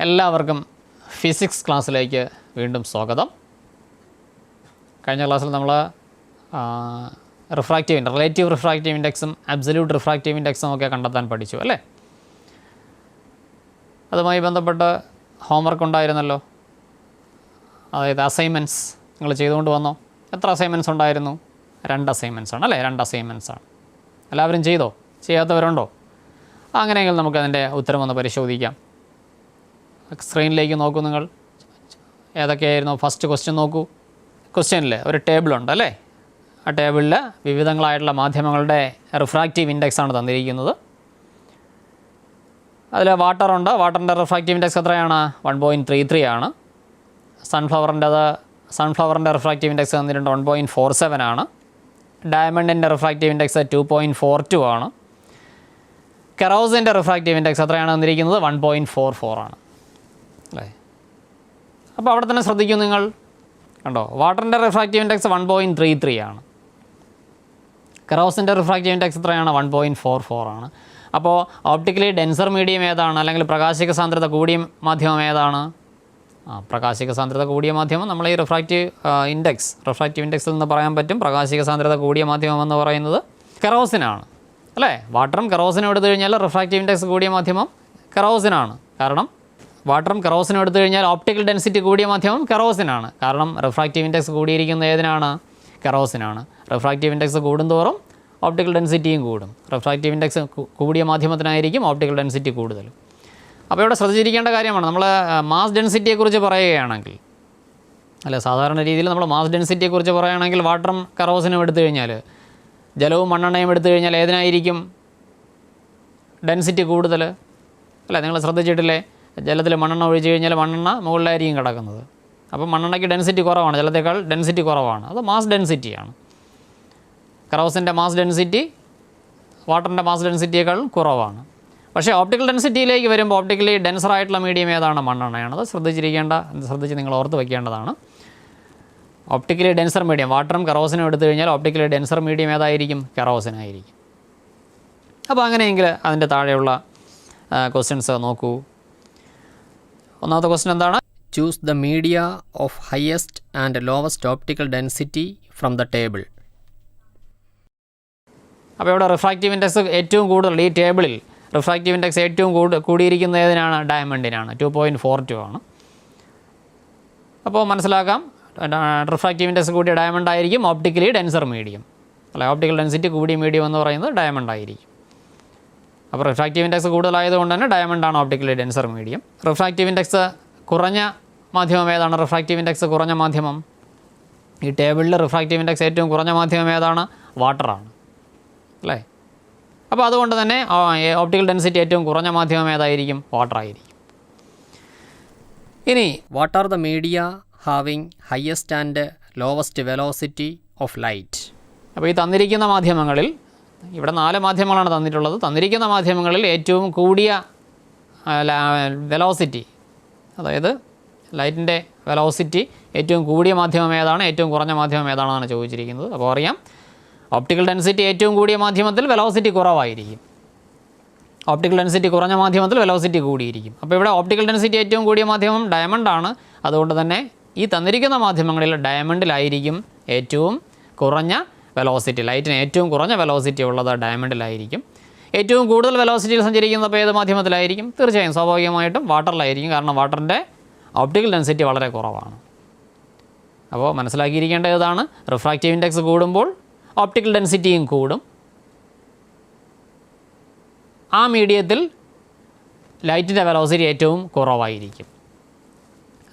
എല്ലാവർക്കും ഫിസിക്സ് ക്ലാസ്സിലേക്ക് വീണ്ടും സ്വാഗതം. കഴിഞ്ഞ ക്ലാസ്സിൽ നമ്മൾ റിലേറ്റീവ് റിഫ്രാക്റ്റീവ് ഇൻഡെക്സും അബ്സല്യൂട്ട് റിഫ്രാക്റ്റീവ് ഇൻഡെക്സും ഒക്കെ കണ്ടെത്താൻ പഠിച്ചു അല്ലേ? അതുമായി ബന്ധപ്പെട്ട് ഹോംവർക്ക് ഉണ്ടായിരുന്നല്ലോ. അതായത് അസൈൻമെൻറ്റ്സ് നിങ്ങൾ ചെയ്തുകൊണ്ട് വന്നോ? എത്ര അസൈൻമെൻറ്റ്സ് ഉണ്ടായിരുന്നു? 2 അസൈൻമെൻറ്റ്സ് ആണ് അല്ലേ? 2 അസൈൻമെൻറ്റ്സ് ആണ്. എല്ലാവരും ചെയ്തോ? ചെയ്യാത്തവരുണ്ടോ? അങ്ങനെയെങ്കിൽ നമുക്കതിൻ്റെ ഉത്തരം ഒന്ന് പരിശോധിക്കാം. സ്ക്രീനിലേക്ക് നോക്കൂ. നിങ്ങൾ ഏതൊക്കെയായിരുന്നു? ഫസ്റ്റ് ക്വസ്റ്റ്യൻ നോക്കൂ. ക്വസ്റ്റ്യനിൽ ഒരു ടേബിളുണ്ട് അല്ലേ? ആ ടേബിളിൽ വിവിധങ്ങളായിട്ടുള്ള മാധ്യമങ്ങളുടെ റിഫ്രാക്റ്റീവ് ഇൻഡെക്സാണ് തന്നിരിക്കുന്നത്. അതിൽ വാട്ടറുണ്ട്. വാട്ടറിൻ്റെ റിഫ്രാക്റ്റീവ് ഇൻഡെക്സ് എത്രയാണ്? 1.33 ആണ്. സൺഫ്ലവറിൻ്റെ റിഫ്രാക്റ്റീവ് ഇൻഡെക്സ് തന്നിട്ടുണ്ട് 1.47 ആണ്. ഡയമണ്ടിൻ്റെ റിഫ്രാക്റ്റീവ് ഇൻഡെക്സ് 2.42 ആണ്. കെറോസിൻ്റെ റിഫ്രാക്റ്റീവ് ഇൻഡെക്സ് എത്രയാണ് തന്നിരിക്കുന്നത്? 1.44 ആണ് അല്ലേ? അപ്പോൾ അവിടെ തന്നെ ശ്രദ്ധിക്കും നിങ്ങൾ. കണ്ടോ? വാട്ടറിൻ്റെ റിഫ്രാക്റ്റീവ് ഇൻഡെക്സ് 1.33 ആണ്. കെറോസിൻ്റെ റിഫ്രാക്റ്റീവ് ഇൻഡെക്സ് എത്രയാണ്? 1.44 ആണ്. അപ്പോൾ ഓപ്റ്റിക്കലി ഡെൻസർ മീഡിയം ഏതാണ്? അല്ലെങ്കിൽ പ്രകാശിക സാന്ദ്രത കൂടിയ മാധ്യമം ഏതാണ്? പ്രകാശിക സാന്ദ്രത കൂടിയ മാധ്യമം നമ്മൾ ഈ റിഫ്രാക്റ്റീവ് ഇൻഡെക്സിൽ നിന്ന് പറയാൻ പറ്റും. പ്രകാശിക സാന്ദ്രത കൂടിയ മാധ്യമം എന്ന് പറയുന്നത് കെറോസിനാണ് അല്ലേ? വാട്ടറും കെറോസിനും എടുത്തു കഴിഞ്ഞാൽ റിഫ്രാക്റ്റീവ് ഇൻഡെക്സ് കൂടിയ മാധ്യമം കെറോസിനാണ്. കാരണം വാട്ടറും കെറോസിനും എടുത്തു കഴിഞ്ഞാൽ ഓപ്റ്റിക്കൽ ഡെൻസിറ്റി കൂടിയ മാധ്യമം കെറോസിനാണ്. കാരണം റിഫ്രാക്റ്റീവ് ഇൻഡെക്സ് കൂടിയിരിക്കുന്നത് ഏതിനാണ്? കെറോസിനാണ്. റിഫ്രാക്റ്റീവ് ഇൻഡെക്സ് കൂടുന്തോറും ഓപ്റ്റിക്കൽ ഡെൻസിറ്റിയും കൂടും. റിഫ്രാക്റ്റീവ് ഇൻഡെക്സ് കൂടിയ മാധ്യമത്തിനായിരിക്കും ഓപ്റ്റിക്കൽ ഡെൻസിറ്റി കൂടുതൽ. അപ്പോൾ ഇവിടെ ശ്രദ്ധിച്ചിരിക്കേണ്ട കാര്യമാണ്. നമ്മൾ മാസ് ഡെൻസിറ്റിയെക്കുറിച്ച് പറയുകയാണെങ്കിൽ അല്ല, സാധാരണ രീതിയിൽ നമ്മൾ മാസ് ഡെൻസിറ്റിയെക്കുറിച്ച് പറയുകയാണെങ്കിൽ വാട്ടറും കെറോസിനും എടുത്തു കഴിഞ്ഞാൽ, ജലവും മണ്ണെണ്ണയും എടുത്തു കഴിഞ്ഞാൽ ഏതിനായിരിക്കും ഡെൻസിറ്റി കൂടുതൽ അല്ലേ? നിങ്ങൾ ശ്രദ്ധിച്ചിട്ടില്ലേ? ജലത്തിൽ മണ്ണെണ്ണ ഒഴിച്ച് കഴിഞ്ഞാൽ മണ്ണെണ്ണ മുകളിലായിരിക്കും കിടക്കുന്നത്. അപ്പോൾ മണ്ണെണ്ണയ്ക്ക് ഡെൻസിറ്റി കുറവാണ്, ജലത്തേക്കാൾ ഡെൻസിറ്റി കുറവാണ്. അത് മാസ് ഡെൻസിറ്റിയാണ്. കെറോസിൻ്റെ മാസ് ഡെൻസിറ്റി വാട്ടറിൻ്റെ മാസ് ഡെൻസിറ്റിയേക്കാളും കുറവാണ്. പക്ഷേ ഓപ്റ്റിക്കൽ ഡെൻസിറ്റിയിലേക്ക് വരുമ്പോൾ ഓപ്റ്റിക്കലി ഡെൻസറായിട്ടുള്ള മീഡിയം ഏതാണ്? മണ്ണെണ്ണയാണ്. അത് ശ്രദ്ധിച്ച് നിങ്ങൾ ഓർത്ത് വയ്ക്കേണ്ടതാണ്. ഓപ്റ്റിക്കലി ഡെൻസർ മീഡിയം വാട്ടറും കെറോസിനും എടുത്തു കഴിഞ്ഞാൽ ഓപ്റ്റിക്കലി ഡെൻസർ മീഡിയം ഏതായിരിക്കും? കെറോസിനായിരിക്കും. അപ്പോൾ അങ്ങനെയെങ്കിൽ അതിൻ്റെ താഴെയുള്ള ക്വസ്റ്റ്യൻസ് നോക്കൂ. ഒന്നാമത്തെ ക്വസ്റ്റ്യൻ എന്താണ്? Choose the media of highest and lowest optical density from the table. അപ്പോൾ ഇവിടെ റിഫ്രാക്റ്റീവ് ഇൻഡെക്സ് ഏറ്റവും കൂടുതൽ ഈ ടേബിളിൽ റിഫ്രാക്റ്റീവ് ഇൻഡെക്സ് ഏറ്റവും കൂടിയിരിക്കുന്നത് ഏതിനാണ്? ഡയമണ്ടിനാണ്. 2.42 ആണ്. അപ്പോൾ മനസ്സിലാക്കാം, റിഫ്രാക്റ്റീവ് ഇൻഡെക്സ് കൂടിയ ഡയമണ്ട് ആയിരിക്കും ഓപ്റ്റിക്കലി ഡെൻസർ മീഡിയം അല്ല? ഓപ്റ്റിക്കൽ ഡെൻസിറ്റി കൂടിയ മീഡിയം എന്ന് പറയുന്നത് ഡയമണ്ട് ആയിരിക്കും. അപ്പോൾ റിഫ്രാക്റ്റീവ് ഇൻഡെക്സ് കൂടുതലായതുകൊണ്ട് തന്നെ ഡയമണ്ടാണ് optically denser medium. Refractive index കുറഞ്ഞ മാധ്യമം ഏതാണ്? റിഫ്രാക്റ്റീവ് ഇൻഡെക്സ് കുറഞ്ഞ മാധ്യമം ഈ ടേബിളിൽ റിഫ്രാക്റ്റീവ് ഇൻഡെക്സ് ഏറ്റവും കുറഞ്ഞ മാധ്യമം ഏതാണ്? വാട്ടറാണ് അല്ലേ? അപ്പോൾ അതുകൊണ്ട് തന്നെ ഓപ്റ്റിക്കൽ ഡെൻസിറ്റി ഏറ്റവും കുറഞ്ഞ മാധ്യമം ഏതായിരിക്കും? വാട്ടർ ആയിരിക്കും. ഇനി what are the media having highest and lowest velocity of light. അപ്പോൾ ഈ തന്നിരിക്കുന്ന മാധ്യമങ്ങളിൽ, ഇവിടെ 4 മാധ്യമങ്ങളാണ് തന്നിട്ടുള്ളത്. തന്നിരിക്കുന്ന മാധ്യമങ്ങളിൽ ഏറ്റവും കൂടിയ വെലോസിറ്റി, അതായത് ലൈറ്റിൻ്റെ വെലോസിറ്റി ഏറ്റവും കൂടിയ മാധ്യമം ഏതാണ്, ഏറ്റവും കുറഞ്ഞ മാധ്യമം ഏതാണെന്നാണ് ചോദിച്ചിരിക്കുന്നത്. അപ്പോൾ അറിയാം, ഓപ്റ്റിക്കൽ ഡെൻസിറ്റി ഏറ്റവും കൂടിയ മാധ്യമത്തിൽ വെലോസിറ്റി കുറവായിരിക്കും. ഓപ്റ്റിക്കൽ ഡെൻസിറ്റി കുറഞ്ഞ മാധ്യമത്തിൽ വെലോസിറ്റി കൂടിയിരിക്കും. അപ്പോൾ ഇവിടെ ഓപ്റ്റിക്കൽ ഡെൻസിറ്റി ഏറ്റവും കൂടിയ മാധ്യമം ഡയമണ്ടാണ്. അതുകൊണ്ട് തന്നെ ഈ തന്നിരിക്കുന്ന മാധ്യമങ്ങളിൽ ഡയമണ്ടിലായിരിക്കും ഏറ്റവും കുറഞ്ഞ വെലോസിറ്റി. ലൈറ്റിന് ഏറ്റവും കുറഞ്ഞ വെലോസിറ്റി ഉള്ളത് ഡയമണ്ടിലായിരിക്കും. ഏറ്റവും കൂടുതൽ വെലോസിറ്റിയിൽ സഞ്ചരിക്കുന്നത് അപ്പോൾ ഏത് മാധ്യമത്തിലായിരിക്കും? തീർച്ചയായും സ്വാഭാവികമായിട്ടും വാട്ടറിലായിരിക്കും. കാരണം വാട്ടറിൻ്റെ ഓപ്റ്റിക്കൽ ഡെൻസിറ്റി വളരെ കുറവാണ്. അപ്പോൾ മനസ്സിലാക്കിയിരിക്കേണ്ട ഇതാണ്, റിഫ്രാക്റ്റീവ് ഇൻഡെക്സ് കൂടുമ്പോൾ ഓപ്റ്റിക്കൽ ഡെൻസിറ്റിയും കൂടും. ആ മീഡിയത്തിൽ ലൈറ്റിൻ്റെ വെലോസിറ്റി ഏറ്റവും കുറവായിരിക്കും.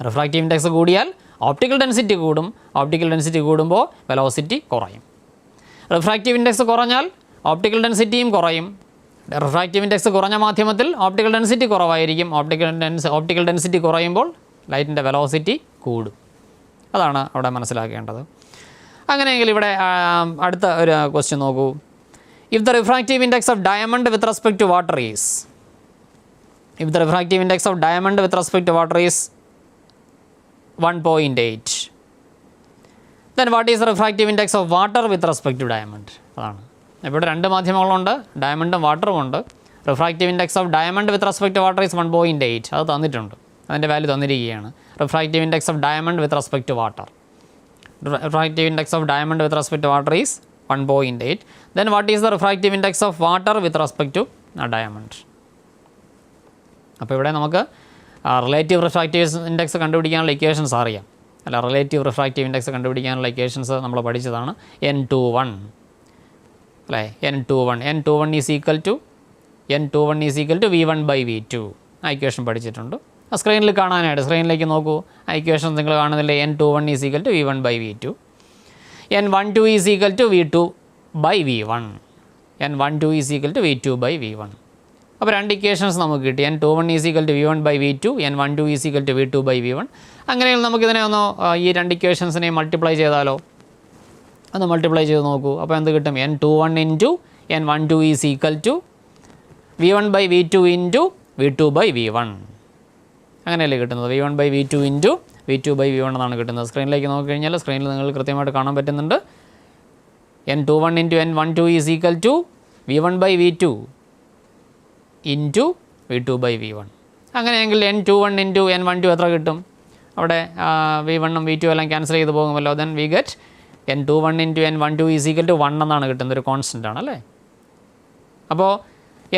റിഫ്രാക്റ്റീവ് ഇൻഡെക്സ് കൂടിയാൽ ഓപ്റ്റിക്കൽ ഡെൻസിറ്റി കൂടും. ഓപ്റ്റിക്കൽ ഡെൻസിറ്റി കൂടുമ്പോൾ വെലോസിറ്റി കുറയും. റിഫ്രാക്റ്റീവ് ഇൻഡെക്സ് കുറഞ്ഞാൽ ഓപ്റ്റിക്കൽ ഡെൻസിറ്റിയും കുറയും. റിഫ്രാക്റ്റീവ് ഇൻഡെക്സ് കുറഞ്ഞ മാധ്യമത്തിൽ ഓപ്റ്റിക്കൽ ഡെൻസിറ്റി കുറവായിരിക്കും. ഓപ്റ്റിക്കൽ ഡെൻസിറ്റി കുറയുമ്പോൾ ലൈറ്റിൻ്റെ വെലോസിറ്റി കൂടും. അതാണ് അവിടെ മനസ്സിലാക്കേണ്ടത്. അങ്ങനെയെങ്കിൽ ഇവിടെ അടുത്ത ഒരു ക്വസ്റ്റ്യൻ നോക്കൂ. If the refractive index of diamond with respect to water is 1.8, then what is the refractive index of water with respect to diamond? അതാണ്. ഇവിടെ 2 മാധ്യമങ്ങളുണ്ട്, ഡയമണ്ടും വാട്ടറും ഉണ്ട്. Refractive index of diamond with respect to water is 1.8. അത് തന്നിട്ടുണ്ട്. അതിൻ്റെ value തന്നിരിക്കുകയാണ്. Refractive index of diamond with respect to water. Refractive index of diamond with respect to water is 1.8. Then what is the refractive index of water with respect to diamond? അപ്പോൾ ഇവിടെ നമുക്ക് relative refractive index കണ്ടുപിടിക്കാനുള്ള equations അറിയാം അല്ല. Relative refractive index കണ്ടുപിടിക്കാനുള്ള equations നമ്മൾ പഠിച്ചതാണ്. N21 അല്ലേ, N21 is equal to V1/V2. ആ ഇക്വേഷൻ പഠിച്ചിട്ടുണ്ട്. സ്ക്രീനിൽ കാണാനായിട്ട് സ്ക്രീനിലേക്ക് നോക്കൂ. ആ ഇക്വേഷൻ നിങ്ങൾ കാണുന്നില്ലേ? N21 is equal to V1/V2. N12 is equal to V2/V1. N12 is equal to V2/V1. അപ്പോൾ രണ്ട് ഇക്വേഷൻസ് നമുക്ക് കിട്ടി. N21 is equal to V1/V2, N12 is equal to V2/V1. അങ്ങനെയെങ്കിൽ നമുക്കിതിനെ ഒന്ന് ഈ രണ്ട് ഇക്വേഷൻസിനെ മൾട്ടിപ്ലൈ ചെയ്താലോ? ഒന്ന് മൾട്ടിപ്ലൈ ചെയ്ത് നോക്കൂ. അപ്പോൾ എന്ത് കിട്ടും? N21 into N12 is equal to V1/V2 into V2/V1. അങ്ങനെയല്ലേ കിട്ടുന്നത്? V1/V2 ഇൻറ്റു V2/V1 എന്നാണ് കിട്ടുന്നത്. സ്ക്രീനിലേക്ക് നോക്കിക്കഴിഞ്ഞാൽ സ്ക്രീനിൽ നിങ്ങൾ കൃത്യമായിട്ട് കാണാൻ പറ്റുന്നുണ്ട്. N21 into N12 is equal to V1/V2 into V2/V1. അങ്ങനെയെങ്കിൽ N21 ഇൻറ്റു N12 എത്ര കിട്ടും? അവിടെ V1 ഉം V2 എല്ലാം ക്യാൻസൽ ചെയ്ത് പോകുമല്ലോ. Then we get N21 into N12 is equal to 1 എന്നാണ് കിട്ടുന്നത്. ഒരു കോൺസ്റ്റൻ്റ് ആണ് അല്ലേ. അപ്പോൾ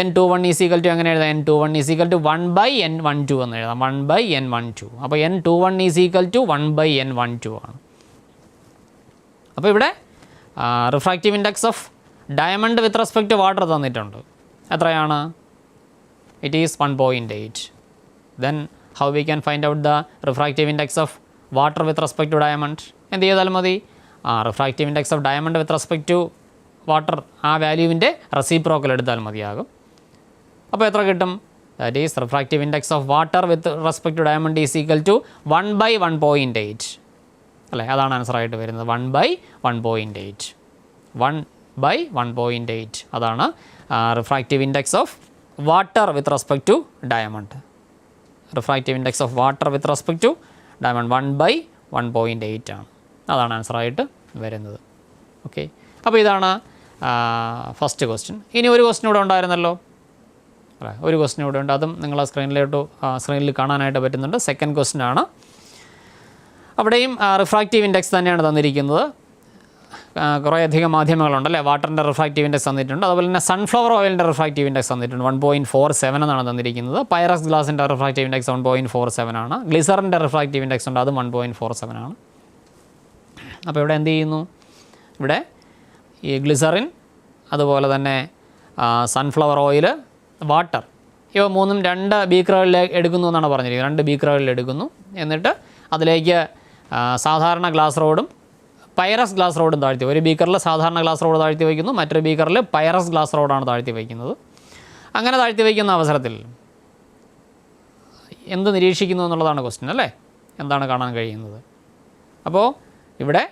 N21 ഈസ് ഈക്വൽ ടു എങ്ങനെ എഴുതാം? N21 is equal to 1/N12 എന്ന് എഴുതാം. 1/N12. അപ്പോൾ N21 is equal to 1/N12 ആണ്. അപ്പോൾ ഇവിടെ refractive index of diamond with respect to water തന്നിട്ടുണ്ട്. എത്രയാണ്? It is 1.8. Then how we can find out the refractive index of water with respect to diamond? എന്ത് ചെയ്താലും മതി, refractive index of diamond with respect to water ആ വാല്യൂവിൻ്റെ reciprocal എടുത്താൽ മതിയാകും. അപ്പോൾ എത്ര കിട്ടും? That is refractive index of water with respect to diamond is equal to 1/1.8 അല്ലേ. അതാണ് ആൻസറായിട്ട് വരുന്നത്. 1/1.8. 1/1.8 അതാണ് refractive index of water with respect to diamond. Refractive index of water with respect to diamond 1/1.8 ആണ്. അതാണ് ആൻസറായിട്ട് വരുന്നത്. ഓക്കെ, അപ്പോൾ ഇതാണ് ഫസ്റ്റ് ക്വസ്റ്റ്യൻ. ഇനി ഒരു ക്വസ്റ്റ്യൻ ഇവിടെ ഉണ്ടായിരുന്നല്ലോ അല്ലേ, ഒരു ക്വസ്റ്റ്യൻ ഇവിടെ ഉണ്ട്. അതും നിങ്ങൾ സ്ക്രീനിൽ കാണാനായിട്ട് പറ്റുന്നുണ്ട്. സെക്കൻഡ് ക്വസ്റ്റ്യൻ ആണ്. അവിടെയും റിഫ്രാക്റ്റീവ് ഇൻഡെക്സ് തന്നെയാണ് തന്നിരിക്കുന്നത്. കുറേയധികം മാധ്യമങ്ങളുണ്ടല്ലേ. വാട്ടറിൻ്റെ റിഫ്രാക്റ്റീവ് ഇൻഡെക്സ് തന്നിട്ടുണ്ട്. അതുപോലെ തന്നെ സൺഫ്ലവർ ഓയിലിൻ്റെ റിഫ്രാക്റ്റീവ് ഇൻഡെക്സ് തന്നിട്ടുണ്ട്. 1.47 എന്നാണ് തന്നിരിക്കുന്നത്. പൈറക്സ് ഗ്ലാസിൻ്റെ റിഫ്രാക്റ്റീവ് ഇൻഡെക്സ് 1.47 ആണ്. ഗ്ലിസറിൻ്റെ റിഫ്രാക്റ്റീവ് ഇൻഡെക്സ് ഉണ്ട്, അതും 1.47 ആണ്. അപ്പോൾ ഇവിടെ എന്ത് ചെയ്യുന്നു? ഇവിടെ ഈ ഗ്ലിസറിൻ, അതുപോലെ തന്നെ സൺഫ്ലവർ ഓയിൽ, വാട്ടർ, ഇവ മൂന്നും 2 ബീക്കറുകളിൽ എടുക്കുന്നു എന്നാണ് പറഞ്ഞിരിക്കുന്നത്. 2 ബീക്കറുകളിൽ എടുക്കുന്നു. എന്നിട്ട് അതിലേക്ക് സാധാരണ ഗ്ലാസ് റോഡും പൈറസ് ഗ്ലാസ് റോഡും താഴ്ത്തി, ഒരു ബീക്കറിൽ സാധാരണ ഗ്ലാസ് റോഡ് താഴ്ത്തി വയ്ക്കുന്നു, മറ്റൊരു ബീക്കറിൽ പൈറസ് ഗ്ലാസ് റോഡാണ് താഴ്ത്തി വയ്ക്കുന്നത്. അങ്ങനെ താഴ്ത്തി വയ്ക്കുന്ന അവസരത്തിൽ എന്ത് നിരീക്ഷിക്കുന്നു എന്നുള്ളതാണ് ക്വസ്റ്റ്യൻ അല്ലേ. എന്താണ് കാണാൻ കഴിയുന്നത്? അപ്പോൾ ഇവിടെ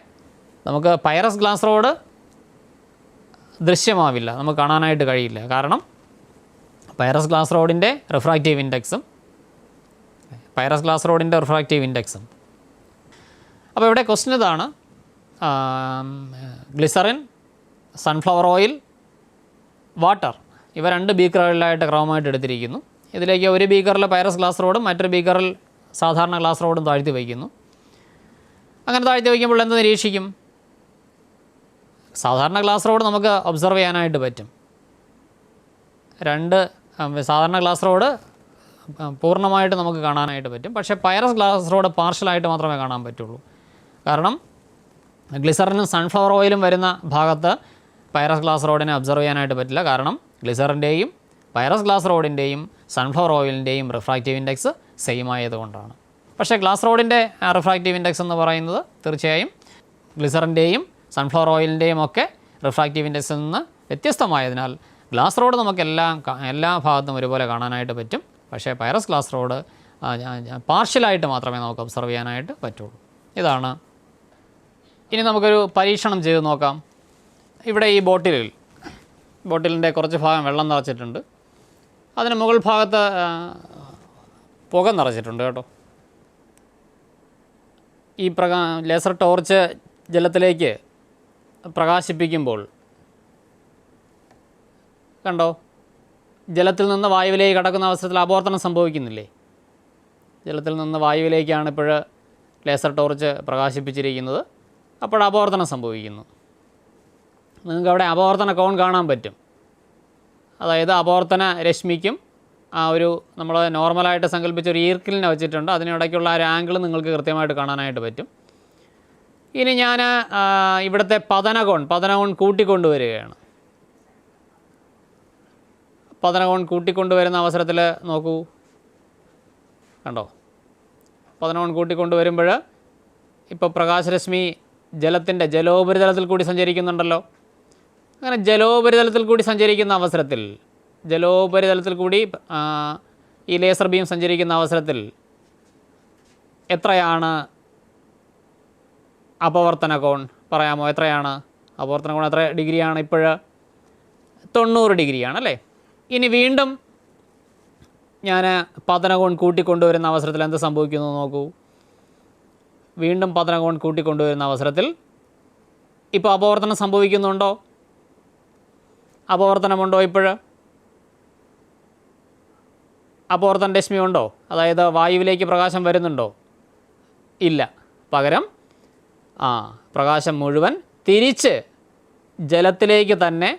നമുക്ക് പൈറസ് ഗ്ലാസ് റോഡ് ദൃശ്യമാവില്ല, നമുക്ക് കാണാനായിട്ട് കഴിയില്ല. കാരണം പൈറസ് ഗ്ലാസ് റോഡിൻ്റെ റിഫ്രാക്റ്റീവ് ഇൻഡെക്സും അപ്പോൾ ഇവിടെ ക്വസ്റ്റ്യൻ ഇതാണ്. ഗ്ലിസറിൻ, സൺഫ്ലവർ ഓയിൽ, വാട്ടർ, ഇവ 2 ബീക്കറുകളിലായിട്ട് ക്രമമായിട്ട് എടുത്തിരിക്കുന്നു. ഇതിലേക്ക് ഒരു ബീക്കറിൽ പൈറസ് ഗ്ലാസ് റോഡും മറ്റൊരു ബീക്കറിൽ സാധാരണ ഗ്ലാസ് റോഡും താഴ്ത്തി വയ്ക്കുന്നു. അങ്ങനെ താഴ്ത്തി വയ്ക്കുമ്പോൾ എന്ത് നിരീക്ഷിക്കും? സാധാരണ ഗ്ലാസ് റോഡ് നമുക്ക് ഒബ്സർവ് ചെയ്യാനായിട്ട് പറ്റും. സാധാരണ ഗ്ലാസ് റോഡ് പൂർണ്ണമായിട്ട് നമുക്ക് കാണാനായിട്ട് പറ്റും. പക്ഷേ പൈറസ് ഗ്ലാസ് റോഡ് പാർഷ്യലായിട്ട് മാത്രമേ കാണാൻ പറ്റുള്ളൂ. കാരണം ഗ്ലിസറിനും സൺഫ്ലവർ ഓയിലും വരുന്ന ഭാഗത്ത് പൈറസ് ഗ്ലാസ് റോഡിനെ ഒബ്സർവ് ചെയ്യാനായിട്ട് പറ്റില്ല. കാരണം ഗ്ലിസറിൻ്റെയും പൈറസ് ഗ്ലാസ് റോഡിൻ്റെയും സൺഫ്ലവർ ഓയിലിൻ്റെയും റിഫ്രാക്റ്റീവ് ഇൻഡെക്സ് സെയിം ആയതുകൊണ്ടാണ്. പക്ഷേ ഗ്ലാസ് റോഡിൻ്റെ റിഫ്രാക്റ്റീവ് ഇൻഡെക്സ് എന്ന് പറയുന്നത് തീർച്ചയായും ഗ്ലിസറിൻ്റെയും സൺഫ്ലവർ ഓയിലിൻ്റെയും ഒക്കെ റിഫ്രാക്റ്റീവ് ഇൻഡെക്സിൽ നിന്ന് വ്യത്യസ്തമായതിനാൽ ഗ്ലാസ് റോഡ് നമുക്ക് എല്ലാ ഭാഗത്തും ഒരുപോലെ കാണാനായിട്ട് പറ്റും. പക്ഷേ പൈറസ് ഗ്ലാസ് റോഡ് പാർഷ്യലായിട്ട് മാത്രമേ നമുക്ക് ഒബ്സർവ് ചെയ്യാനായിട്ട് പറ്റുള്ളൂ. ഇതാണ്. ഇനി നമുക്കൊരു പരീക്ഷണം ചെയ്ത് നോക്കാം. ഇവിടെ ഈ ബോട്ടിലിൻ്റെ കുറച്ച് ഭാഗം വെള്ളം നിറച്ചിട്ടുണ്ട്. അതിന് മുകൾ ഭാഗത്ത് പുക നിറച്ചിട്ടുണ്ട് കേട്ടോ. ഈ ലേസർ ടോർച്ച് ജലത്തിലേക്ക് പ്രകാശിപ്പിക്കുമ്പോൾ കണ്ടോ, ജലത്തിൽ നിന്ന് വായുവിലേക്ക് കടക്കുന്ന അവസരത്തിൽ അപവർത്തനം സംഭവിക്കുന്നില്ലേ? ജലത്തിൽ നിന്ന് വായുവിലേക്കാണ് ഇപ്പോൾ ലേസർ ടോർച്ച് പ്രകാശിപ്പിച്ചിരിക്കുന്നത്. അപ്പോൾ അപവർത്തനം സംഭവിക്കുന്നു. നിങ്ങൾക്ക് അവിടെ അപവർത്തന കോൺ കാണാൻ പറ്റും. അതായത് അപവർത്തന രശ്മിക്കും ആ ഒരു നമ്മൾ നോർമലായിട്ട് സങ്കല്പിച്ച ഒരു ഈർക്കിലിനെ വെച്ചിട്ടുണ്ട്, അതിനിടയ്ക്കുള്ള ആ ഒരു ആംഗിൾ നിങ്ങൾക്ക് കൃത്യമായിട്ട് കാണാനായിട്ട് പറ്റും. ഇനി ഞാൻ ഇവിടുത്തെ പതനകോൺ കൂട്ടിക്കൊണ്ടുവരികയാണ്. പതനകോൺ കൂട്ടിക്കൊണ്ടുവരുന്ന അവസരത്തിൽ നോക്കൂ, കണ്ടോ? പതനകോൺ കൂട്ടിക്കൊണ്ടുവരുമ്പോൾ ഇപ്പോൾ പ്രകാശരശ്മി ജലോപരിതലത്തിൽ കൂടി സഞ്ചരിക്കുന്നുണ്ടല്ലോ. അങ്ങനെ ജലോപരിതലത്തിൽ കൂടി സഞ്ചരിക്കുന്ന അവസരത്തിൽ, ജലോപരിതലത്തിൽ കൂടി ഈ ലേസർ ബീം സഞ്ചരിക്കുന്ന അവസരത്തിൽ എത്രയാണ് അപവർത്തന കോൺ? പറയാമോ? എത്രയാണ് അപവർത്തന കോൺ? എത്ര ഡിഗ്രിയാണ് ഇപ്പോൾ? 90 ഡിഗ്രിയാണ് അല്ലേ? ഇനി വീണ്ടും ഞാൻ പതനകോൺ കൂട്ടിക്കൊണ്ടുവരുന്ന അവസരത്തിൽ എന്ത് സംഭവിക്കുന്നു നോക്കൂ. വീണ്ടും പതനകോൺ കൂട്ടിക്കൊണ്ടുവരുന്ന അവസരത്തിൽ ഇപ്പോൾ അപവർത്തനം സംഭവിക്കുന്നുണ്ടോ? അപവർത്തനമുണ്ടോ? ഇപ്പോൾ അപവർത്തന രശ്മി ഉണ്ടോ? അതായത് വായുവിലേക്ക് പ്രകാശം വരുന്നുണ്ടോ? ഇല്ല. പകരം പ്രകാശം മുഴുവൻ തിരിച്ച് ജലത്തിലേക്ക് തന്നെ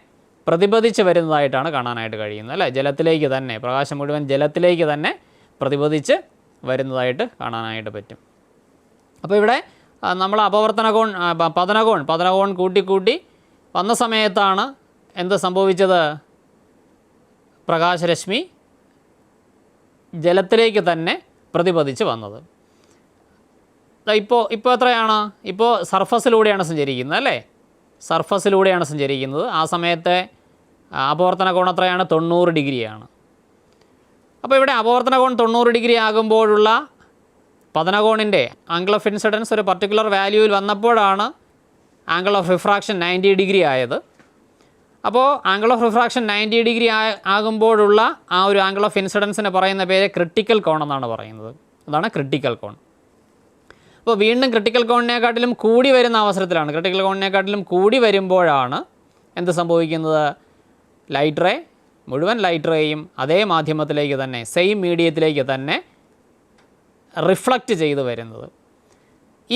പ്രതിപതിച്ച് വരുന്നതായിട്ടാണ് കാണാനായിട്ട് കഴിയുന്നത് അല്ലേ? ജലത്തിലേക്ക് തന്നെ, പ്രകാശം മുഴുവൻ ജലത്തിലേക്ക് തന്നെ പ്രതിപതിച്ച് വരുന്നതായിട്ട് കാണാനായിട്ട് പറ്റും. അപ്പോൾ ഇവിടെ നമ്മൾ പതനകോൺ കൂട്ടി വന്ന സമയത്താണ് എന്ത് സംഭവിച്ചത്? പ്രകാശരശ്മി ജലത്തിലേക്ക് തന്നെ പ്രതിപതിച്ച് വന്നത്. ഇപ്പോൾ എത്രയാണ്? ഇപ്പോൾ സർഫസിലൂടെയാണ് സഞ്ചരിക്കുന്നത് അല്ലേ? സർഫസിലൂടെയാണ് സഞ്ചരിക്കുന്നത്. ആ സമയത്തെ അപവർത്തന കോൺ എത്രയാണ്? 90 ഡിഗ്രിയാണ്. അപ്പോൾ ഇവിടെ അപവർത്തന കോൺ 90 ഡിഗ്രി ആകുമ്പോഴുള്ള പതനകോണിൻ്റെ ആംഗിൾ ഓഫ് ഇൻസിഡൻസ് ഒരു പർട്ടിക്കുലർ വാല്യൂവിൽ വന്നപ്പോഴാണ് ആംഗിൾ ഓഫ് റിഫ്രാക്ഷൻ 90 ഡിഗ്രി ആയത്. അപ്പോൾ ആംഗിൾ ഓഫ് റിഫ്രാക്ഷൻ 90 ഡിഗ്രി ആകുമ്പോഴുള്ള ആ ഒരു ആംഗിൾ ഓഫ് ഇൻസിഡൻസിന് പറയുന്ന പേര് ക്രിട്ടിക്കൽ കോൺ എന്നാണ് പറയുന്നത്. അതാണ് ക്രിട്ടിക്കൽ കോൺ. അപ്പോൾ വീണ്ടും ക്രിട്ടിക്കൽ കോണിനെക്കാട്ടിലും കൂടി വരുന്ന അവസരത്തിലാണ്, ക്രിട്ടിക്കൽ കോണിനെക്കാട്ടിലും കൂടി വരുമ്പോഴാണ് എന്ത് സംഭവിക്കുന്നത്? ലൈറ്റ് റേ, മുഴുവൻ ലൈറ്റ് റേയും അതേ മാധ്യമത്തിലേക്ക് തന്നെ, സെയിം മീഡിയത്തിലേക്ക് തന്നെ റിഫ്ലക്റ്റ് ചെയ്ത് വരുന്നത്.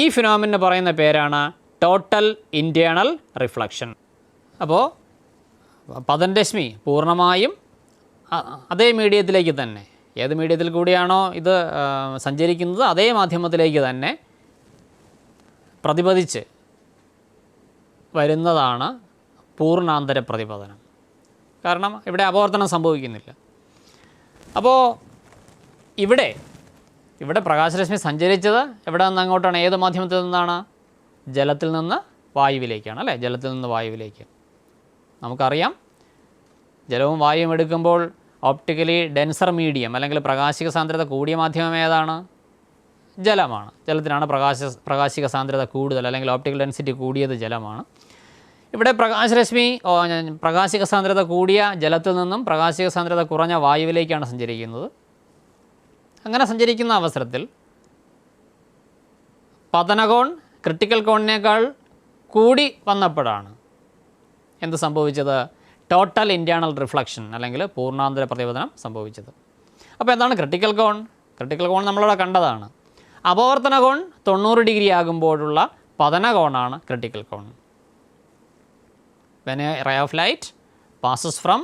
ഈ ഫിനോമിനന് പറയുന്ന പേരാണ് ടോട്ടൽ ഇൻറ്റേർണൽ റിഫ്ലക്ഷൻ. അപ്പോൾ പതനരശ്മി പൂർണ്ണമായും അതേ മീഡിയത്തിലേക്ക് തന്നെ, ഏത് മീഡിയത്തിൽ കൂടിയാണോ ഇത് സഞ്ചരിക്കുന്നത് അതേ മാധ്യമത്തിലേക്ക് തന്നെ പ്രതിപതിച്ച് വരുന്നതാണ് പൂർണ്ണാന്തര പ്രതിപതനം. കാരണം ഇവിടെ അപവർത്തനം സംഭവിക്കുന്നില്ല. അപ്പോൾ ഇവിടെ പ്രകാശരശ്മി സഞ്ചരിച്ചത് എവിടെ നിന്ന് അങ്ങോട്ടാണ്? ഏത് മാധ്യമത്തിൽ നിന്നാണ്? ജലത്തിൽ നിന്ന് വായുവിലേക്കാണ് അല്ലേ? ജലത്തിൽ നിന്ന് വായുവിലേക്ക്. നമുക്കറിയാം, ജലവും വായുവും എടുക്കുമ്പോൾ ഓപ്റ്റിക്കലി ഡെൻസർ മീഡിയം അല്ലെങ്കിൽ പ്രകാശിക സാന്ദ്രത കൂടിയ മാധ്യമം ഏതാണ്? ജലമാണ്. ജലത്തിനാണ് പ്രകാശിക സാന്ദ്രത കൂടുതൽ അല്ലെങ്കിൽ ഓപ്റ്റിക്കൽ ഡെൻസിറ്റി കൂടിയത് ജലമാണ്. ഇവിടെ പ്രകാശിക സാന്ദ്രത കൂടിയ ജലത്തിൽ നിന്നും പ്രകാശിക സാന്ദ്രത കുറഞ്ഞ വായുവിലേക്കാണ് സഞ്ചരിക്കുന്നത്. അങ്ങനെ സഞ്ചരിക്കുന്ന അവസരത്തിൽ പതനകോൺ ക്രിട്ടിക്കൽ കോണിനേക്കാൾ കൂടി വന്നപ്പോഴാണ് എന്ത് സംഭവിച്ചത്? ടോട്ടൽ ഇൻറ്റേർണൽ റിഫ്ലക്ഷൻ അല്ലെങ്കിൽ പൂർണ്ണാന്തര പ്രതിപതനം സംഭവിച്ചത്. അപ്പോൾ എന്താണ് ക്രിട്ടിക്കൽ കോൺ? ക്രിട്ടിക്കൽ കോൺ നമ്മളിവിടെ കണ്ടതാണ്. അപവർത്തന കോൺ 90 ഡിഗ്രി ആകുമ്പോഴുള്ള പതന കോണാണ് ക്രിട്ടിക്കൽ കോൺ. When a ray of light passes from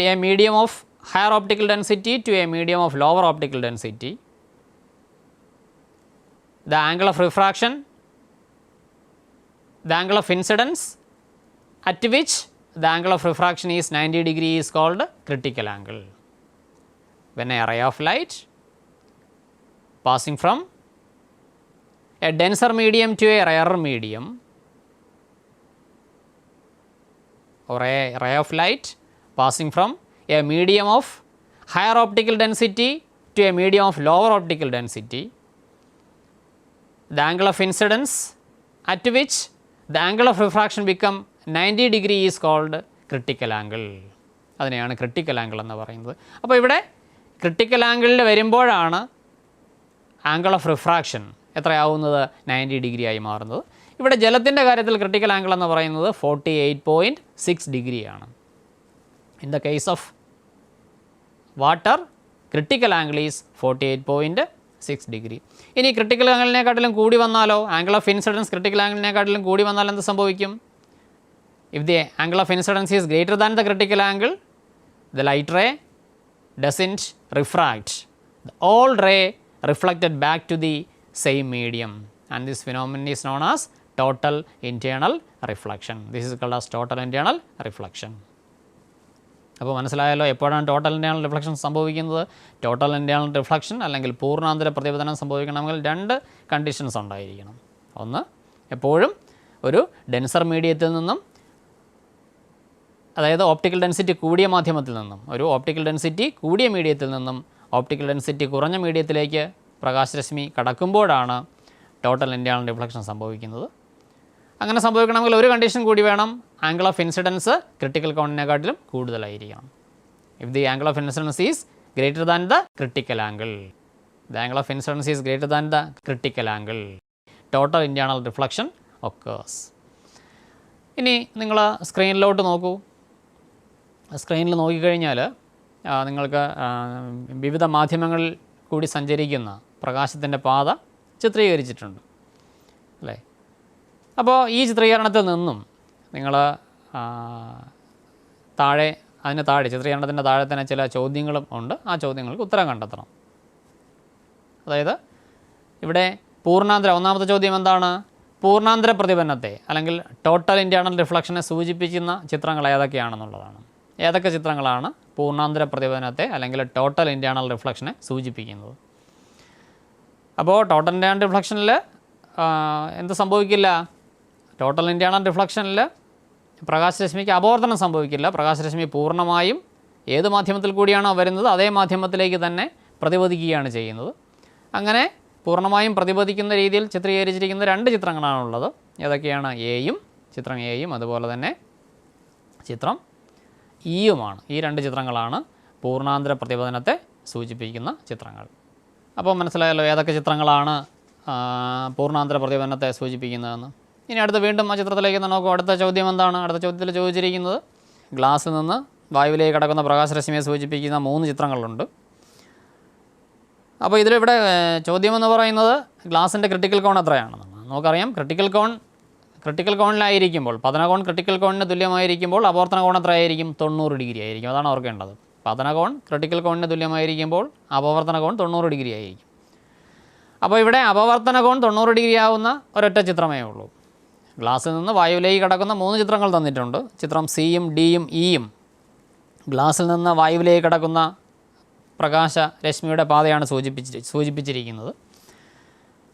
a medium of higher optical density to a medium of lower optical density, the angle of refraction, the angle of incidence at which the angle of refraction is 90 degree is called critical angle. When a ray of light passing from a denser medium to a rarer medium, or a ray of light passing from a medium of higher optical density to a medium of lower optical density, the angle of incidence at which the angle of refraction become 90 degree is called critical angle. അതിനെയാണ് critical angle എന്ന് പറയുന്നത്. അപ്പോൾ ഇവിടെ critical ആംഗിളിൽ വരുമ്പോഴാണ് angle of refraction എത്രയാവുന്നത്? 90 degree ആയി മാറുന്നത്. ഇവിടെ ജലത്തിൻ്റെ കാര്യത്തിൽ ക്രിട്ടിക്കൽ ആംഗിൾ എന്ന് പറയുന്നത് 48.6 ഡിഗ്രിയാണ്. In the case of water critical angle is 48.6 degree. ഇനി ക്രിട്ടിക്കൽ ആംഗിളിനെക്കാട്ടിലും കൂടി വന്നാലോ, ആംഗിൾ ഓഫ് ഇൻസിഡൻസ് ക്രിട്ടിക്കൽ ആംഗിളിനെക്കാട്ടിലും കൂടി വന്നാൽ എന്ത് സംഭവിക്കും? If the angle of incidence is greater than the critical angle, the light ray doesn't refract. The all ray reflected back to the same medium, and this phenomenon is known as total internal reflection. This is called as total internal reflection. അപ്പോൾ മനസ്സിലായല്ലോ എപ്പോഴാണ് total internal reflection സംഭവിക്കുന്നത്? Total internal reflection അല്ലെങ്കിൽ പൂർണ്ണാന്തര പ്രതിപതനം സംഭവിക്കണമെങ്കിൽ രണ്ട് conditions ഉണ്ടായിരിക്കണം. ഒന്ന്, എപ്പോഴും ഒരു ഡെൻസർ മീഡിയത്തിൽ നിന്നും, അതായത് ഓപ്റ്റിക്കൽ ഡെൻസിറ്റി കൂടിയ മാധ്യമത്തിൽ നിന്നും, ഒരു ഓപ്റ്റിക്കൽ ഡെൻസിറ്റി കൂടിയ മീഡിയത്തിൽ നിന്നും ഓപ്റ്റിക്കൽ ഡെൻസിറ്റി കുറഞ്ഞ മീഡിയത്തിലേക്ക് പ്രകാശരശ്മി കടക്കുമ്പോഴാണ് ടോട്ടൽ ഇൻറ്റേർണൽ റിഫ്ലക്ഷൻ സംഭവിക്കുന്നത്. അങ്ങനെ സംഭവിക്കണമെങ്കിൽ ഒരു കണ്ടീഷൻ കൂടി വേണം, ആംഗിൾ ഓഫ് ഇൻസിഡൻസ് ക്രിട്ടിക്കൽ കോണിനെക്കാട്ടിലും കൂടുതലായിരിക്കണം. If the angle of incidence is greater than the critical angle, the angle of incidence is greater than the critical angle, total internal reflection occurs. ഇനി നിങ്ങൾ സ്ക്രീനിലോട്ട് നോക്കൂ. സ്ക്രീനിൽ നോക്കിക്കഴിഞ്ഞാൽ നിങ്ങൾക്ക് വിവിധ മാധ്യമങ്ങളിൽ കൂടി സഞ്ചരിക്കുന്ന പ്രകാശത്തിൻ്റെ പാത ചിത്രീകരിച്ചിട്ടുണ്ട് അല്ലേ? അപ്പോൾ ഈ ചിത്രീകരണത്തിൽ നിന്നും നിങ്ങൾ അതിന് താഴെ ചിത്രീകരണത്തിൻ്റെ താഴെ തന്നെ ചില ചോദ്യങ്ങളും ഉണ്ട്. ആ ചോദ്യങ്ങൾക്ക് ഉത്തരം കണ്ടെത്തണം. അതായത് ഇവിടെ ഒന്നാമത്തെ ചോദ്യം എന്താണ്? പൂർണ്ണാന്തര പ്രതിഫലനത്തെ അല്ലെങ്കിൽ ടോട്ടൽ ഇൻറ്റേർണൽ റിഫ്ലക്ഷനെ സൂചിപ്പിക്കുന്ന ചിത്രങ്ങൾ ഏതൊക്കെയാണെന്നുള്ളതാണ്. ഏതൊക്കെ ചിത്രങ്ങളാണ് പൂർണ്ണാന്തര പ്രതിഫലനത്തെ അല്ലെങ്കിൽ ടോട്ടൽ ഇൻറ്റേർണൽ റിഫ്ലക്ഷനെ സൂചിപ്പിക്കുന്നത്? അപ്പോൾ ടോട്ടൽ ഇൻറ്റേർണൽ റിഫ്ലക്ഷനിൽ എന്ത് സംഭവിക്കില്ല? ടോട്ടൽ ഇൻറ്റേർണൽ റിഫ്ലക്ഷനിൽ പ്രകാശരശ്മിക്ക് അപവർത്തനം സംഭവിക്കില്ല. പ്രകാശരശ്മി പൂർണ്ണമായും ഏത് മാധ്യമത്തിൽ കൂടിയാണോ വരുന്നത് അതേ മാധ്യമത്തിലേക്ക് തന്നെ പ്രതിപദിക്കുകയാണ് ചെയ്യുന്നത്. അങ്ങനെ പൂർണ്ണമായും പ്രതിപദിക്കുന്ന രീതിയിൽ ചിത്രീകരിച്ചിരിക്കുന്ന രണ്ട് ചിത്രങ്ങളാണുള്ളത്. ഏതൊക്കെയാണ്? ചിത്രം എയും അതുപോലെ തന്നെ ചിത്രം ഇയുമാണ്. ഈ രണ്ട് ചിത്രങ്ങളാണ് പൂർണ്ണാന്തര പ്രതിപതനത്തെ സൂചിപ്പിക്കുന്ന ചിത്രങ്ങൾ. അപ്പോൾ മനസ്സിലായല്ലോ ഏതൊക്കെ ചിത്രങ്ങളാണ് പൂർണ്ണാന്തര പ്രതിപതനത്തെ സൂചിപ്പിക്കുന്നതെന്ന്. ഇനി വീണ്ടും ആ ചിത്രത്തിലേക്ക് നോക്കും. അടുത്ത ചോദ്യം എന്താണ്? അടുത്ത ചോദ്യത്തിൽ ചോദിച്ചിരിക്കുന്നത് ഗ്ലാസ്സിൽ നിന്ന് വായുവിലേക്ക് കടക്കുന്ന പ്രകാശരശ്മിയെ സൂചിപ്പിക്കുന്ന 3 ചിത്രങ്ങളുണ്ട്. അപ്പോൾ ഇതിലിവിടെ ചോദ്യമെന്ന് പറയുന്നത് ഗ്ലാസിൻ്റെ ക്രിട്ടിക്കൽ കോൺ എത്രയാണെന്നാണ്. നമുക്കറിയാം ക്രിട്ടിക്കൽ കോണിലായിരിക്കുമ്പോൾ, പതനകോൺ ക്രിട്ടിക്കൽ കോണിന് തുല്യമായിരിക്കുമ്പോൾ അപവർത്തന കോൺ എത്രയായിരിക്കും? 90 ഡിഗ്രി ആയിരിക്കും. അതാണ് ഓർക്കേണ്ടത്. പതനകോൺ ക്രിട്ടിക്കൽ കോണിന് തുല്യമായിരിക്കുമ്പോൾ അപവർത്തന കോൺ 90 ഡിഗ്രി ആയിരിക്കും. അപ്പോൾ ഇവിടെ അപവർത്തന കോൺ 90 ഡിഗ്രി ആവുന്ന ഒരൊറ്റ ചിത്രമേ ഉള്ളൂ. ഗ്ലാസ്സിൽ നിന്ന് വായുവിലേക്ക് കടക്കുന്ന 3 ചിത്രങ്ങൾ തന്നിട്ടുണ്ട്. ചിത്രം സിയും ഡിയും ഇയും ഗ്ലാസ്സിൽ നിന്ന് വായുവിലേക്ക് കടക്കുന്ന പ്രകാശ രശ്മിയുടെ പാതയാണ് സൂചിപ്പിച്ചിരിക്കുന്നത്.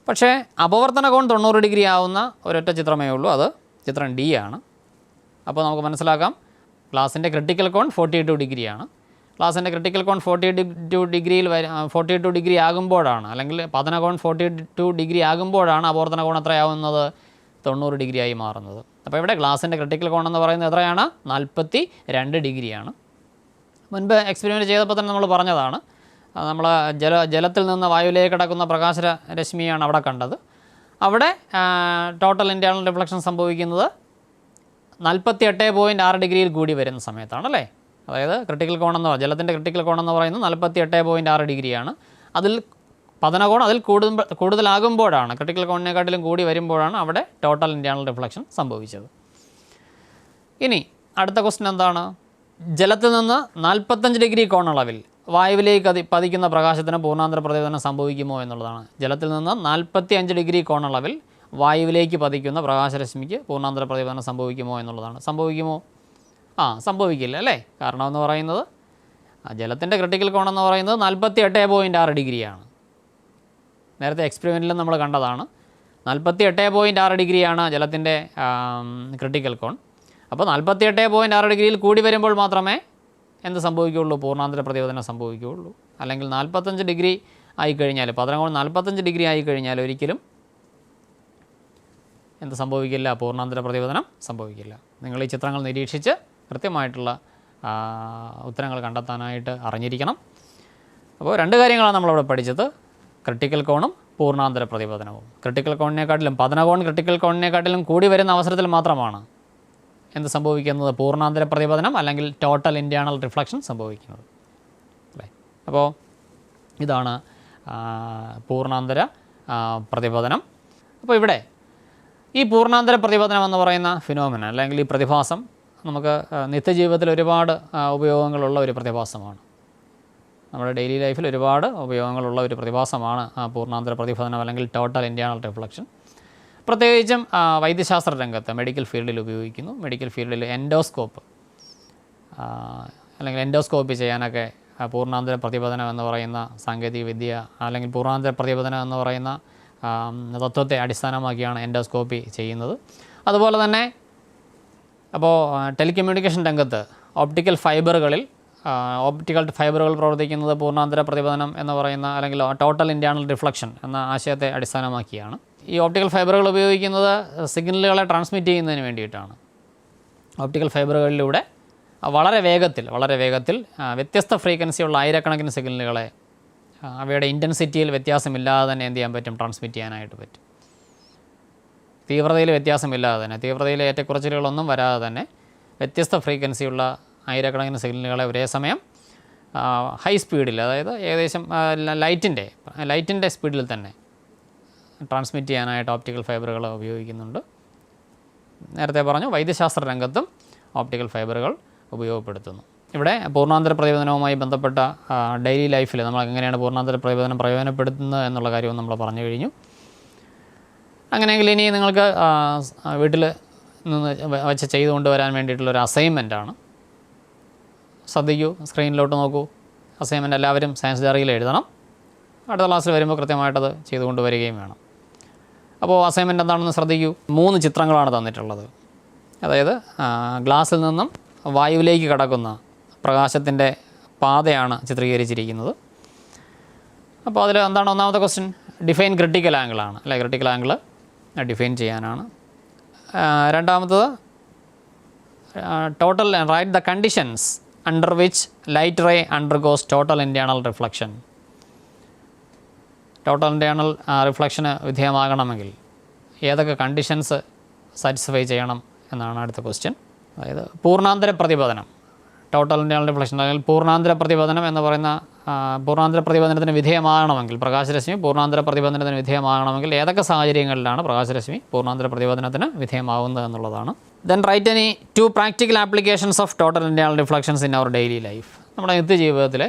പക്ഷേ അപവർത്തന കോൺ 90 ഡിഗ്രി ആവുന്ന ഒരൊറ്റ ചിത്രമേ ഉള്ളൂ. അത് ചിത്രം ഡി ആണ്. അപ്പോൾ നമുക്ക് മനസ്സിലാക്കാം ഗ്ലാസിൻ്റെ ക്രിട്ടിക്കൽ കോൺ 42 ഡിഗ്രിയാണ്. ഗ്ലാസിൻ്റെ ക്രിട്ടിക്കൽ കോൺ 42 ഡിഗ്രി ആകുമ്പോഴാണ്, അല്ലെങ്കിൽ പതന കോൺ 42 ഡിഗ്രി ആകുമ്പോഴാണ് അപവർത്തന കോൺ എത്രയാവുന്നത്? 90 ഡിഗ്രി ആയി മാറുന്നത്. അപ്പോൾ ഇവിടെ ഗ്ലാസിൻ്റെ ക്രിട്ടിക്കൽ കോൺ എന്ന് പറയുന്നത് എത്രയാണ്? 42 ഡിഗ്രിയാണ്. മുൻപ് എക്സ്പെരിമെൻറ്റ് ചെയ്തപ്പോൾ തന്നെ നമ്മൾ പറഞ്ഞതാണ്. നമ്മൾ ജലത്തിൽ നിന്ന് വായുവിലേക്ക് കടക്കുന്ന പ്രകാശരശ്മിയാണ് അവിടെ കണ്ടത്. അവിടെ ടോട്ടൽ ഇൻറ്റേർണൽ റിഫ്ലക്ഷൻ സംഭവിക്കുന്നത് 48.6 ഡിഗ്രിയിൽ കൂടി വരുന്ന സമയത്താണ് അല്ലേ? അതായത് ക്രിട്ടിക്കൽ കോൺ ജലത്തിൻ്റെ ക്രിട്ടിക്കൽ കോൺ എന്ന് പറയുന്നത് 48.6 ഡിഗ്രിയാണ്. അതിൽ പതനകോൺ അതിൽ കൂടുതലാകുമ്പോഴാണ്, ക്രിട്ടിക്കൽ കോണിനെക്കാട്ടിലും കൂടി വരുമ്പോഴാണ് അവിടെ ടോട്ടൽ ഇൻറ്റേർണൽ റിഫ്ലക്ഷൻ സംഭവിച്ചത്. ഇനി അടുത്ത ക്വസ്റ്റ്യൻ എന്താണ്? ജലത്തിൽ നിന്ന് 45 ഡിഗ്രി കോണളവിൽ വായുവിലേക്ക് പതിക്കുന്ന പ്രകാശത്തിന് പൂർണ്ണാന്തര പ്രതിപതനം സംഭവിക്കുമോ എന്നുള്ളതാണ്. ജലത്തിൽ നിന്ന് 45 ഡിഗ്രി കോണളവിൽ വായുവിലേക്ക് പതിക്കുന്ന പ്രകാശരശ്മിക്ക് പൂർണ്ണാന്തര പ്രതിപതനം സംഭവിക്കുമോ എന്നുള്ളതാണ്. സംഭവിക്കുമോ? സംഭവിക്കില്ല അല്ലേ? കാരണം എന്ന് പറയുന്നത് ജലത്തിൻ്റെ ക്രിട്ടിക്കൽ കോൺ എന്ന് പറയുന്നത് 48.6 ഡിഗ്രിയാണ്. നേരത്തെ എക്സ്പെരിമെൻറ്റിലും നമ്മൾ കണ്ടതാണ്. 48.6 ഡിഗ്രിയാണ് ജലത്തിൻ്റെ ക്രിട്ടിക്കൽ കോൺ. അപ്പോൾ 48.6 ഡിഗ്രിയിൽ കൂടി വരുമ്പോൾ മാത്രമേ എന്ത് സംഭവിക്കുകയുള്ളൂ? പൂർണ്ണാന്തര പ്രതിപതനം സംഭവിക്കുകയുള്ളൂ. അല്ലെങ്കിൽ 45 ഡിഗ്രി ആയിക്കഴിഞ്ഞാൽ, പതനകോൺ 45 ഡിഗ്രി ആയിക്കഴിഞ്ഞാൽ ഒരിക്കലും എന്ത് സംഭവിക്കില്ല? പൂർണ്ണാന്തര പ്രതിപതനം സംഭവിക്കില്ല. നിങ്ങൾ ഈ ചിത്രങ്ങൾ നിരീക്ഷിച്ച് കൃത്യമായിട്ടുള്ള ഉത്തരങ്ങൾ കണ്ടെത്താനായിട്ട് അറിഞ്ഞിരിക്കണം. അപ്പോൾ 2 കാര്യങ്ങളാണ് നമ്മളവിടെ പഠിച്ചത്: ക്രിട്ടിക്കൽ കോണും പൂർണ്ണാന്തര പ്രതിപതനവും. ക്രിട്ടിക്കൽ കോണിനെക്കാട്ടിലും പതനകോൺ ക്രിട്ടിക്കൽ കോണിനെക്കാട്ടിലും കൂടി വരുന്ന അവസരത്തിൽ മാത്രമാണ് എന്ത് സംഭവിക്കുന്നത്? പൂർണ്ണാന്തര പ്രതിപതനം അല്ലെങ്കിൽ ടോട്ടൽ ഇൻറ്റേർണൽ റിഫ്ലക്ഷൻ സംഭവിക്കുന്നത് അല്ലേ? അപ്പോൾ ഇതാണ് പൂർണ്ണാന്തര പ്രതിപതനം. അപ്പോൾ ഇവിടെ ഈ പൂർണ്ണാന്തര പ്രതിപതനം എന്ന് പറയുന്ന ഫിനോമിന അല്ലെങ്കിൽ ഈ പ്രതിഭാസം നമുക്ക് നിത്യജീവിതത്തിൽ ഒരുപാട് ഉപയോഗങ്ങളുള്ള ഒരു പ്രതിഭാസമാണ്. നമ്മുടെ ഡെയിലി ലൈഫിൽ ഒരുപാട് ഉപയോഗങ്ങളുള്ള ഒരു പ്രതിഭാസമാണ് പൂർണ്ണാന്തര പ്രതിപതനം അല്ലെങ്കിൽ ടോട്ടൽ ഇൻറ്റേർണൽ റിഫ്ലക്ഷൻ. പ്രത്യേകിച്ചും വൈദ്യശാസ്ത്ര രംഗത്ത് മെഡിക്കൽ ഫീൽഡിൽ ഉപയോഗിക്കുന്നു. മെഡിക്കൽ ഫീൽഡിൽ എൻഡോസ്കോപ്പ് അല്ലെങ്കിൽ എൻഡോസ്കോപ്പി ചെയ്യാനൊക്കെ പൂർണ്ണാന്തര പ്രതിപതനം എന്ന് പറയുന്ന സാങ്കേതിക വിദ്യ അല്ലെങ്കിൽ പൂർണ്ണാന്തര പ്രതിപതനം എന്ന് പറയുന്ന തത്വത്തെ അടിസ്ഥാനമാക്കിയാണ് എൻഡോസ്കോപ്പി ചെയ്യുന്നത്. അതുപോലെ തന്നെ അപ്പോൾ ടെലികമ്മ്യൂണിക്കേഷൻ രംഗത്ത് ഓപ്റ്റിക്കൽ ഫൈബറുകൾ പ്രവർത്തിക്കുന്നത് പൂർണ്ണാന്തര പ്രതിപതനം എന്ന് പറയുന്ന അല്ലെങ്കിൽ ടോട്ടൽ ഇൻറ്റേർണൽ റിഫ്ലക്ഷൻ എന്ന ആശയത്തെ അടിസ്ഥാനമാക്കിയാണ്. ഈ ഓപ്റ്റിക്കൽ ഫൈബറുകൾ ഉപയോഗിക്കുന്നത് സിഗ്നലുകളെ ട്രാൻസ്മിറ്റ് ചെയ്യുന്നതിന് വേണ്ടിയിട്ടാണ്. ഓപ്റ്റിക്കൽ ഫൈബറുകളിലൂടെ വളരെ വേഗത്തിൽ വ്യത്യസ്ത ഫ്രീക്വൻസിയുള്ള ആയിരക്കണക്കിന് സിഗ്നലുകളെ അവയുടെ ഇൻറ്റൻസിറ്റിയിൽ വ്യത്യാസമില്ലാതെ തന്നെ എന്ത് ചെയ്യാൻ പറ്റും, ട്രാൻസ്മിറ്റ് ചെയ്യാനായിട്ട് പറ്റും. തീവ്രതയിൽ വ്യത്യാസമില്ലാതെ തന്നെ, തീവ്രതയിൽ ഏറ്റക്കുറച്ചിലുകളൊന്നും വരാതെ തന്നെ വ്യത്യസ്ത ഫ്രീക്വൻസിയുള്ള ആയിരക്കണക്കിന് സിഗ്നലുകളെ ഒരേ സമയം ഹൈ സ്പീഡിൽ, അതായത് ഏകദേശം ലൈറ്റിൻ്റെ സ്പീഡിൽ തന്നെ ട്രാൻസ്മിറ്റ് ചെയ്യാനായിട്ട് ഓപ്റ്റിക്കൽ ഫൈബറുകൾ ഉപയോഗിക്കുന്നുണ്ട്. നേരത്തെ പറഞ്ഞു വൈദ്യശാസ്ത്ര രംഗത്തും ഓപ്റ്റിക്കൽ ഫൈബറുകൾ ഉപയോഗപ്പെടുത്തുന്നു. ഇവിടെ പൂർണ്ണാന്തര പ്രതിപതനവുമായി ബന്ധപ്പെട്ട ഡെയിലി ലൈഫിൽ നമ്മൾ എങ്ങനെയാണ് പൂർണ്ണാന്തര പ്രതിപതനം പ്രയോജനപ്പെടുത്തുന്നത് എന്നുള്ള കാര്യവും നമ്മൾ പറഞ്ഞു കഴിഞ്ഞു. അങ്ങനെയെങ്കിൽ ഇനി നിങ്ങൾക്ക് വീട്ടിൽ നിന്ന് വെച്ച് ചെയ്തുകൊണ്ട് വരാൻ വേണ്ടിയിട്ടുള്ളൊരു അസൈൻമെൻറ്റാണ്. ശ്രദ്ധിക്കൂ, സ്ക്രീനിലോട്ട് നോക്കൂ. അസൈൻമെൻറ്റ് എല്ലാവരും സയൻസ് ഡയറിയിൽ എഴുതണം. അടുത്ത ക്ലാസ്സിൽ വരുമ്പോൾ കൃത്യമായിട്ടത് ചെയ്തുകൊണ്ട് വരികയും വേണം. അപ്പോൾ അസൈൻമെൻറ്റ് എന്താണെന്ന് ശ്രദ്ധിക്കൂ. 3 ചിത്രങ്ങളാണ് തന്നിട്ടുള്ളത്. അതായത് ഗ്ലാസ്സിൽ നിന്നും വായുവിലേക്ക് കടക്കുന്ന പ്രകാശത്തിൻ്റെ പാതയാണ് ചിത്രീകരിച്ചിരിക്കുന്നത്. അപ്പോൾ അതിൽ എന്താണ് ഒന്നാമത്തെ ക്വസ്റ്റ്യൻ, ഡിഫൈൻ ക്രിട്ടിക്കൽ ആംഗിളാണ് അല്ലേ. ക്രിട്ടിക്കൽ ആംഗിൾ ഡിഫൈൻ ചെയ്യാനാണ്. രണ്ടാമത്തത് total write the conditions under which light ray undergoes total internal reflection. ടോട്ടൽ ഇൻറ്റേർണൽ റിഫ്ലക്ഷന് വിധേയമാകണമെങ്കിൽ ഏതൊക്കെ കണ്ടീഷൻസ് സാറ്റിസ്ഫൈ ചെയ്യണം എന്നാണ് അടുത്ത ക്വസ്റ്റ്യൻ. അതായത് പൂർണ്ണാന്തര പ്രതിപതനം, ടോട്ടൽ ഇൻറ്റേർണൽ റിഫ്ലക്ഷൻ അല്ലെങ്കിൽ പൂർണ്ണാന്തര പ്രതിപതനം എന്ന് പറയുന്ന പൂർണ്ണാന്തര പ്രതിപതനത്തിന് വിധേയമാകണമെങ്കിൽ, പ്രകാശരശ്മി പൂർണ്ണാന്തര പ്രതിപതനത്തിന് വിധേയമാകണമെങ്കിൽ ഏതൊക്കെ സാഹചര്യങ്ങളിലാണ് പ്രകാശരശ്മി പൂർണ്ണാന്തര പ്രതിപതനത്തിന് വിധേയമാകുന്നത് എന്നുള്ളതാണ്. Then write any 2 practical applications of total internal reflections in our daily life. നമ്മുടെ നിത്യജീവിതത്തിലെ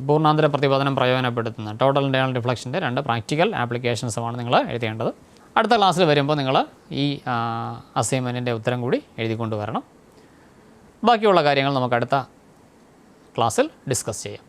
പൂർണ്ണാന്തര പ്രതിപതനം പ്രയോജനപ്പെടുത്തുന്ന ടോട്ടൽ ഇൻറ്റേർണൽ റിഫ്ലക്ഷൻ്റെ 2 പ്രാക്ടിക്കൽ ആപ്ലിക്കേഷൻസുമാണ് നിങ്ങൾ എഴുതേണ്ടത്. അടുത്ത ക്ലാസ്സിൽ വരുമ്പോൾ നിങ്ങൾ ഈ അസൈൻമെൻറ്റിൻ്റെ ഉത്തരം കൂടി എഴുതിക്കൊണ്ട് വരണം. ബാക്കിയുള്ള കാര്യങ്ങൾ നമുക്ക് അടുത്ത ക്ലാസ്സിൽ ഡിസ്കസ് ചെയ്യാം.